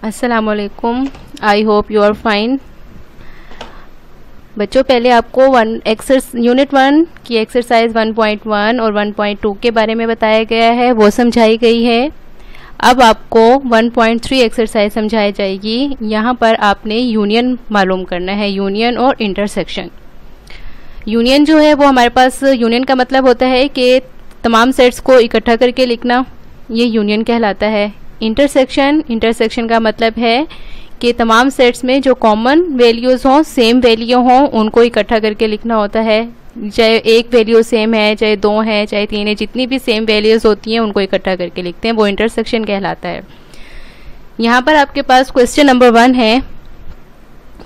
अस्सलामुअलैकुम। I hope you are fine. बच्चों, पहले आपको यूनिट 1 की एक्सरसाइज 1.1 और 1.2 के बारे में बताया गया है, वो समझाई गई है। अब आपको 1.3 एक्सरसाइज समझाई जाएगी। यहाँ पर आपने यूनियन मालूम करना है, यूनियन और इंटरसेक्शन। यूनियन जो है वो हमारे पास, यूनियन का मतलब होता है कि तमाम सेट्स को इकट्ठा करके लिखना, ये यूनियन कहलाता है। इंटरसेक्शन का मतलब है कि तमाम सेट्स में जो कॉमन वैल्यूज़ हों, सेम वैल्यू हों, उनको इकट्ठा करके लिखना होता है। चाहे एक वैल्यू सेम है, चाहे 2 है, चाहे 3 है, जितनी भी सेम वैल्यूज़ होती हैं उनको इकट्ठा करके लिखते हैं, वो इंटरसेक्शन कहलाता है। यहाँ पर आपके पास क्वेश्चन नंबर 1 है,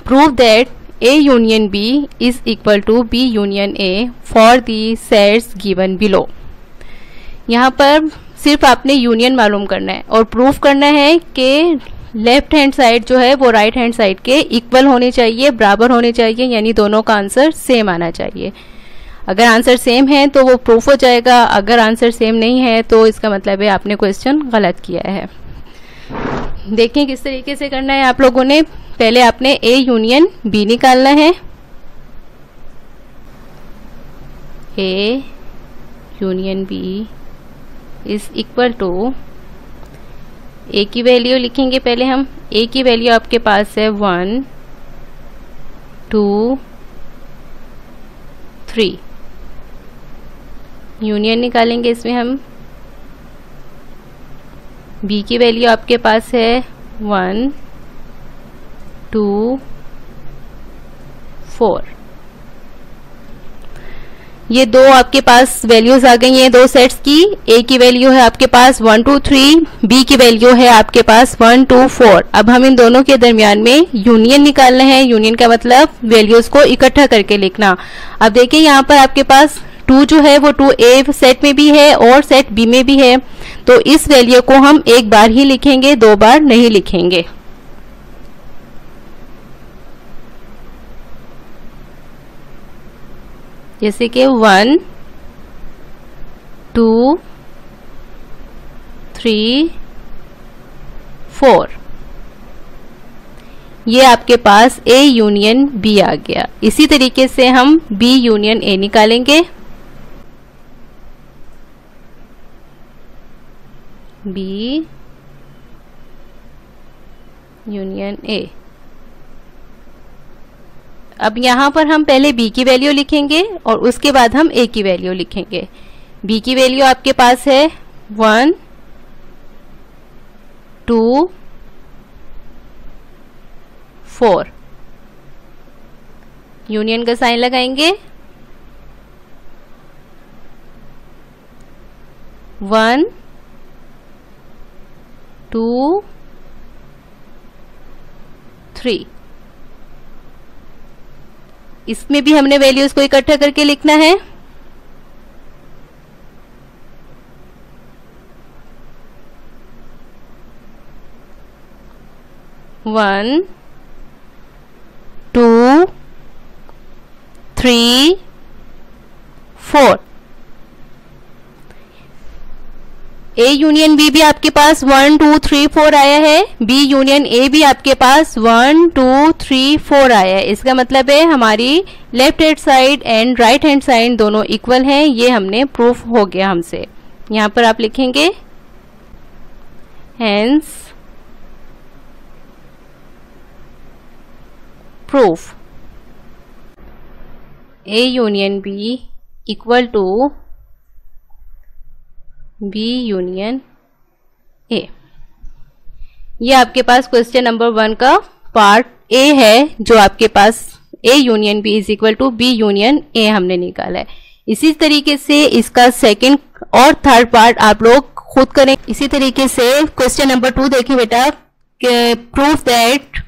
prove that A union B is equal to B union A for the sets given below. यहाँ पर सिर्फ आपने यूनियन मालूम करना है और प्रूफ करना है कि लेफ्ट हैंड साइड जो है वो राइट हैंड साइड के इक्वल होने चाहिए, बराबर होने चाहिए, यानी दोनों का आंसर सेम आना चाहिए। अगर आंसर सेम है तो वो प्रूफ हो जाएगा, अगर आंसर सेम नहीं है तो इसका मतलब है आपने क्वेश्चन गलत किया है। देखें किस तरीके से करना है आप लोगों ने। पहले आपने A यूनियन B निकालना है। A union B is equal to, A की वैल्यू लिखेंगे पहले हम। ए की वैल्यू आपके पास है 1 2 3। यूनियन निकालेंगे इसमें हम। बी की वैल्यू आपके पास है 1 2 4। ये दो आपके पास वैल्यूज आ गई हैं दो सेट्स की। ए की वैल्यू है आपके पास 1 2 3, बी की वैल्यू है आपके पास 1 2 4। अब हम इन दोनों के दरमियान में यूनियन निकालना है। यूनियन का मतलब वैल्यूज को इकट्ठा करके लिखना। अब देखिए यहाँ पर आपके पास 2 जो है वो 2A सेट में भी है और सेट बी में भी है, तो इस वैल्यू को हम एक बार ही लिखेंगे, 2 बार नहीं लिखेंगे। जैसे कि 1 2 3 4, ये आपके पास A यूनियन B आ गया। इसी तरीके से हम B यूनियन A निकालेंगे। B union A। अब यहाँ पर हम पहले B की वैल्यू लिखेंगे और उसके बाद हम A की वैल्यू लिखेंगे। B की वैल्यू आपके पास है 1 2 4। यूनियन का साइन लगाएंगे। 1 2 3। इसमें भी हमने वैल्यूज को इकट्ठा करके लिखना है। वन 2 3 4। A यूनियन B भी आपके पास 1 2 3 4 आया है। B यूनियन A भी आपके पास 1 2 3 4 आया है। इसका मतलब है हमारी left hand side and right hand side दोनों इक्वल हैं। ये हमने प्रूफ हो गया हमसे। यहाँ पर आप लिखेंगे hence proof A union B equal to B union A। ये आपके पास क्वेश्चन नंबर 1 का पार्ट A है, जो आपके पास A union B is equal to B union A हमने निकाला है। इसी तरीके से इसका सेकंड और थर्ड पार्ट आप लोग खुद करें। इसी तरीके से क्वेश्चन नंबर 2 देखिए बेटा, proof that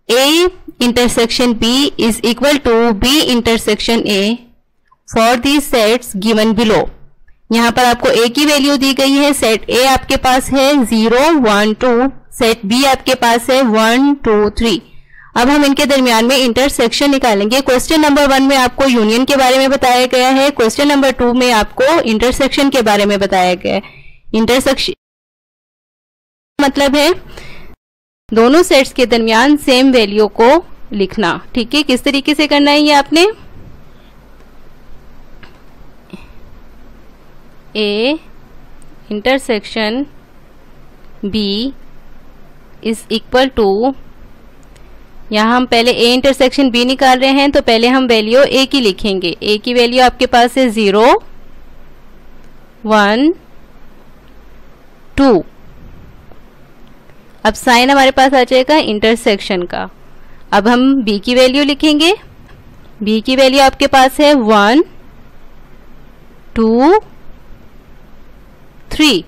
A intersection B is equal to B intersection A for the sets given below. यहाँ पर आपको A की वैल्यू दी गई है। सेट A आपके पास है 0 1 2, सेट B आपके पास है 1 2 3। अब हम इनके दरमियान में इंटरसेक्शन निकालेंगे। क्वेश्चन नंबर 1 में आपको यूनियन के बारे में बताया गया है, क्वेश्चन नंबर 2 में आपको इंटरसेक्शन के बारे में बताया गया है। इंटरसेक्शन मतलब है दोनों सेट्स के दरमियान सेम वैल्यू को लिखना। ठीक है, किस तरीके से करना है ये आपने, A intersection B is equal to, यहाँ हम पहले A इंटरसेक्शन B निकाल रहे हैं तो पहले हम वैल्यू A की लिखेंगे। A की वैल्यू आपके पास है 0 1 2। अब साइन हमारे पास आ जाएगा इंटरसेक्शन का। अब हम B की वैल्यू लिखेंगे। B की वैल्यू आपके पास है 1 2 3।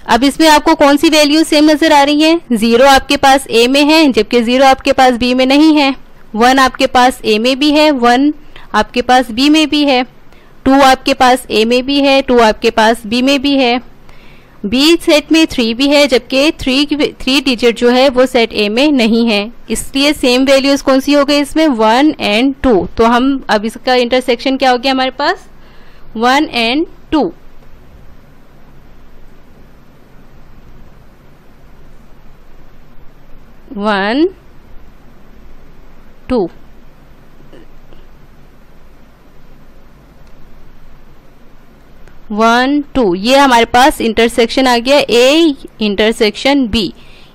अब इसमें आपको कौन सी वैल्यू सेम नजर आ रही है, 0 आपके पास A में है जबकि 0 आपके पास B में नहीं है, 1 आपके पास A में भी है, 1 आपके पास B में भी है, 2 आपके पास A में भी है, 2 आपके पास B में भी है, B सेट में 3 भी है जबकि 3 डिजिट जो है वो सेट A में नहीं है, इसलिए सेम वैल्यूज कौन सी हो गई इसमें 1 एंड 2। तो हम अब इसका इंटरसेक्शन क्या हो गया हमारे पास 1 एंड 2। वन 2 1 2 ये हमारे पास इंटरसेक्शन आ गया A इंटरसेक्शन B।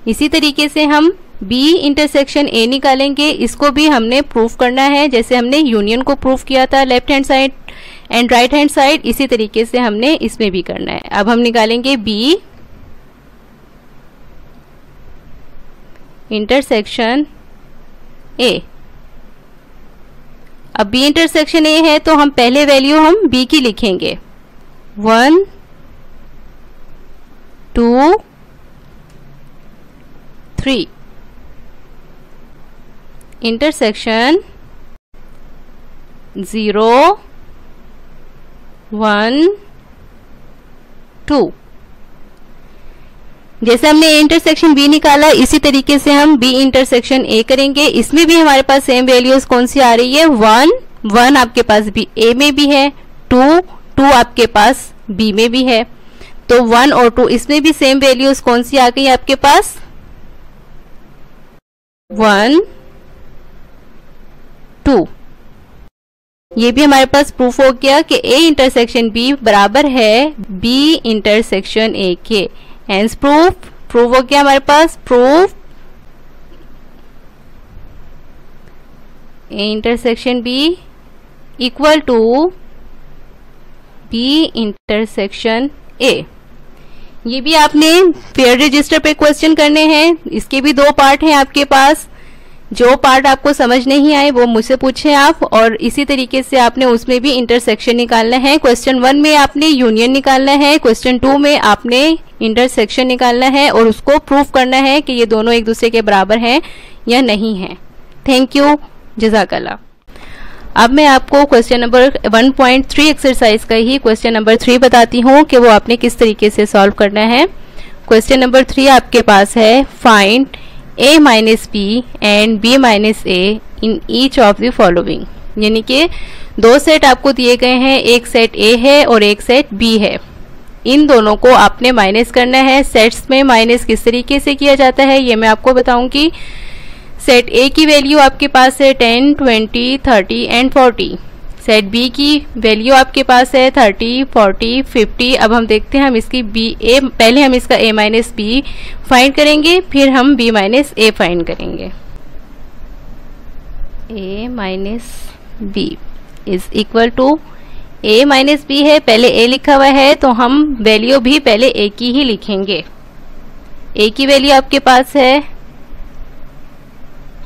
इसी तरीके से हम B इंटरसेक्शन A निकालेंगे, इसको भी हमने प्रूफ करना है जैसे हमने यूनियन को प्रूफ किया था left hand side and right hand side, इसी तरीके से हमने इसमें भी करना है। अब हम निकालेंगे B इंटरसेक्शन A। अब B इंटरसेक्शन A है तो हम पहले वैल्यू हम B की लिखेंगे 1 2 3 इंटरसेक्शन 0 1 2। जैसे हमने A इंटरसेक्शन B निकाला इसी तरीके से हम B इंटरसेक्शन A करेंगे। इसमें भी हमारे पास सेम वैल्यूज कौन सी आ रही है 1 आपके पास भी A में भी है, 2 आपके पास B में भी है, तो 1 और 2 इसमें भी सेम वैल्यूज कौन सी आ गई आपके पास 1 2। ये भी हमारे पास प्रूफ हो गया कि A इंटरसेक्शन B बराबर है B इंटरसेक्शन A के। हेंस प्रूफ हो गया हमारे पास, proof A intersection B equal to B intersection A। ये भी आपने फेयर रजिस्टर पे क्वेश्चन करने हैं, इसके भी 2 पार्ट हैं आपके पास। जो पार्ट आपको समझ नहीं आए वो मुझसे पूछें आप, और इसी तरीके से आपने उसमें भी इंटरसेक्शन निकालना है। क्वेश्चन 1 में आपने यूनियन निकालना है, क्वेश्चन 2 में आपने इंटरसेक्शन निकालना है और उसको प्रूफ करना है कि ये दोनों एक दूसरे के बराबर हैं या नहीं है। थैंक यू, जज़ाकल्लाह। अब मैं आपको क्वेश्चन नंबर 1.3 एक्सरसाइज का ही क्वेश्चन नंबर 3 बताती हूँ कि वो आपने किस तरीके से सॉल्व करना है। क्वेश्चन नंबर 3 आपके पास है, find A minus B and B minus A in each of the following. यानी कि 2 सेट आपको दिए गए हैं, एक सेट A है और एक सेट B है। इन दोनों को आपने माइनस करना है। सेट्स में माइनस किस तरीके से किया जाता है ये मैं आपको बताऊंगी। सेट A की वैल्यू आपके पास है 10 20 30 एंड 40। सेट B की वैल्यू आपके पास है 30 40 50। अब हम देखते हैं हम इसकी पहले हम इसका A माइनस B फाइंड करेंगे, फिर हम B माइनस A फाइंड करेंगे। A minus B is equal to, A minus B है, पहले A लिखा हुआ है तो हम वैल्यू भी पहले A की ही लिखेंगे। A की वैल्यू आपके पास है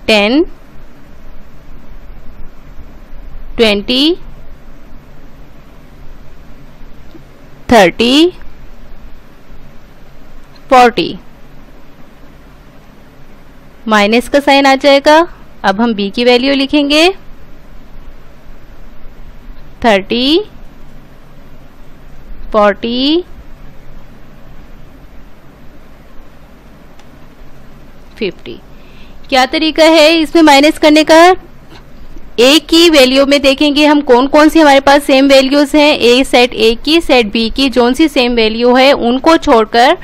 10 20 30 40। माइनस का साइन आ जाएगा। अब हम B की वैल्यू लिखेंगे 30 40 50। क्या तरीका है इसमें माइनस करने का? A की वैल्यू में देखेंगे हम कौन कौन सी हमारे पास सेम वैल्यूज हैं। A सेट A की, सेट B की, जोन सी सेम वैल्यू है उनको छोड़कर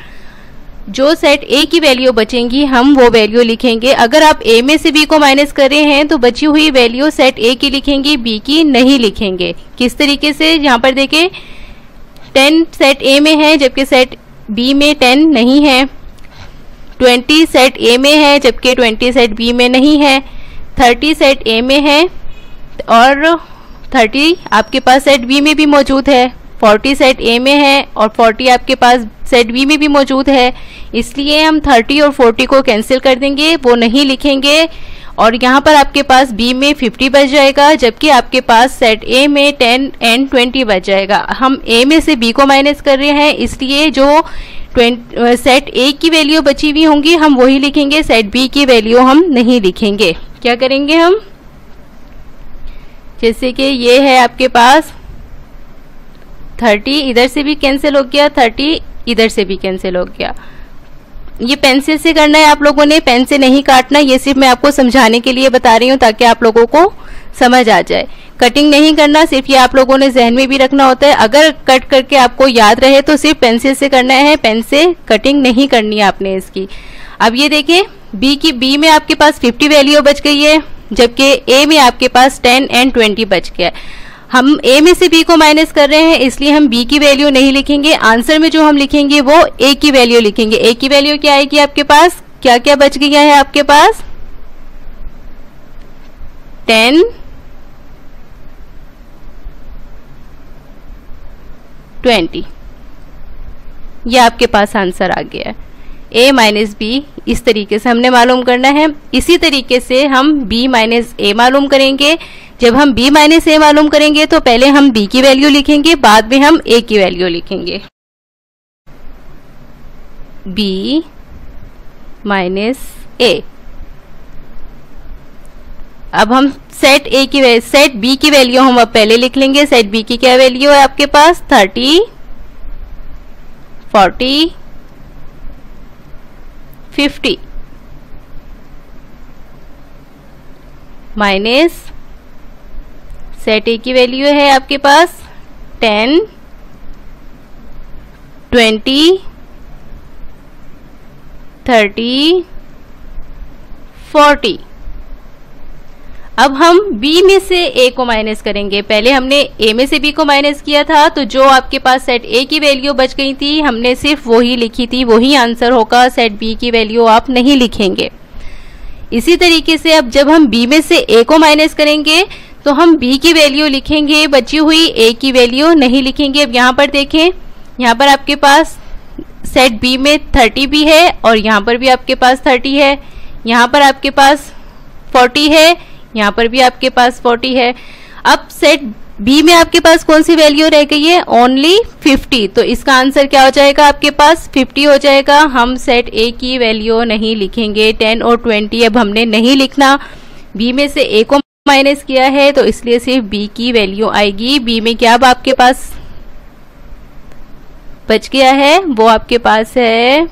जो सेट ए की वैल्यू बचेंगी हम वो वैल्यू लिखेंगे। अगर आप ए में से बी को माइनस कर रहे हैं तो बची हुई वैल्यू सेट ए की लिखेंगे, बी की नहीं लिखेंगे। किस तरीके से, यहाँ पर देखें 10 सेट ए में है जबकि सेट बी में 10 नहीं है, 20 सेट ए में है जबकि 20 सेट बी में नहीं है, 30 सेट ए में है और 30 आपके पास सेट बी में भी मौजूद है, 40 सेट ए में है और 40 आपके पास सेट बी में भी मौजूद है। इसलिए हम 30 और 40 को कैंसिल कर देंगे, वो नहीं लिखेंगे और यहाँ पर आपके पास बी में 50 बच जाएगा जबकि आपके पास सेट ए में 10 एंड 20 बच जाएगा। हम ए में से बी को माइनस कर रहे हैं इसलिए जो सेट ए की वैल्यू बची हुई होंगी हम वही लिखेंगे, सेट बी की वैल्यू हम नहीं लिखेंगे। क्या करेंगे हम, जैसे कि ये है आपके पास 30 इधर से भी कैंसिल हो गया, 30 इधर से भी कैंसिल हो गया। ये पेंसिल से करना है आप लोगों ने, पेन से नहीं काटना। ये सिर्फ मैं आपको समझाने के लिए बता रही हूँ ताकि आप लोगों को समझ आ जाए। कटिंग नहीं करना, सिर्फ ये आप लोगों ने जहन में भी रखना होता है। अगर कट करके आपको याद रहे तो सिर्फ पेंसिल से करना है, पेन से कटिंग नहीं करनी है आपने इसकी। अब ये देखें बी में आपके पास 50 वैल्यू बच गई है जबकि ए में आपके पास 10 एंड 20 बच गया। हम ए में से बी को माइनस कर रहे हैं इसलिए हम बी की वैल्यू नहीं लिखेंगे। आंसर में जो हम लिखेंगे वो ए की वैल्यू लिखेंगे। ए की वैल्यू क्या आएगी आपके पास, क्या क्या बच गया है आपके पास, 10, 20, ये आपके पास आंसर आ गया है। a माइनस बी इस तरीके से हमने मालूम करना है। इसी तरीके से हम b माइनस ए मालूम करेंगे। जब हम b माइनस ए मालूम करेंगे तो पहले हम b की वैल्यू लिखेंगे, बाद में हम a की वैल्यू लिखेंगे। b minus A. अब हम सेट b की वैल्यू हम अब पहले लिख लेंगे। सेट b की क्या वैल्यू है आपके पास, 30, 40, 50 माइनस सेट ए की वैल्यू है आपके पास 10, 20, 30, 40। अब हम b में से a को माइनस करेंगे। पहले हमने a में से b को माइनस किया था तो जो आपके पास सेट a की वैल्यू बच गई थी हमने सिर्फ वही लिखी थी, वही आंसर होगा। सेट b की वैल्यू आप नहीं लिखेंगे। इसी तरीके से अब जब हम b में से a को माइनस करेंगे तो हम b की वैल्यू लिखेंगे, बची हुई a की वैल्यू नहीं लिखेंगे। अब यहाँ पर देखें, यहाँ पर आपके पास सेट b में 30 भी है और यहाँ पर भी आपके पास 30 है, यहाँ पर आपके पास 40 है, यहाँ पर भी आपके पास 40 है। अब सेट बी में आपके पास कौन सी वैल्यू रह गई है, ओनली 50। तो इसका आंसर क्या हो जाएगा आपके पास, 50 हो जाएगा। हम सेट ए की वैल्यू नहीं लिखेंगे, 10 और 20 अब हमने नहीं लिखना। बी में से ए को माइनस किया है तो इसलिए सिर्फ बी की वैल्यू आएगी। बी में क्या अब आपके पास बच गया है, वो आपके पास है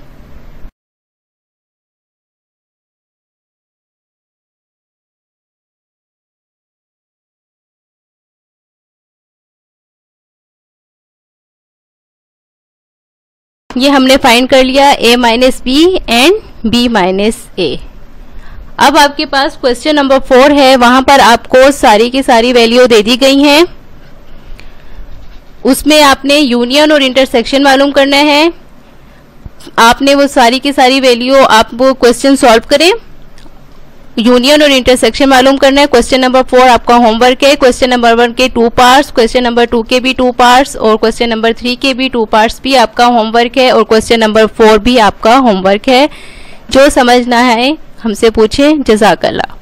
ये हमने फाइंड कर लिया a minus B and b minus A. अब आपके पास क्वेश्चन नंबर 4 है, वहां पर आपको सारी की सारी वैल्यू दे दी गई हैं। उसमें आपने यूनियन और इंटरसेक्शन मालूम करना है। आपने वो सारी की सारी वैल्यू आप वो क्वेश्चन सॉल्व करें, यूनियन और इंटरसेक्शन मालूम करना है। क्वेश्चन नंबर 4 आपका होमवर्क है। क्वेश्चन नंबर 1 के 2 पार्ट्स, क्वेश्चन नंबर 2 के भी 2 पार्ट्स और क्वेश्चन नंबर 3 के भी 2 पार्ट्स भी आपका होमवर्क है और क्वेश्चन नंबर 4 भी आपका होमवर्क है। जो समझना है हमसे पूछें। जज़ाकल्लाह।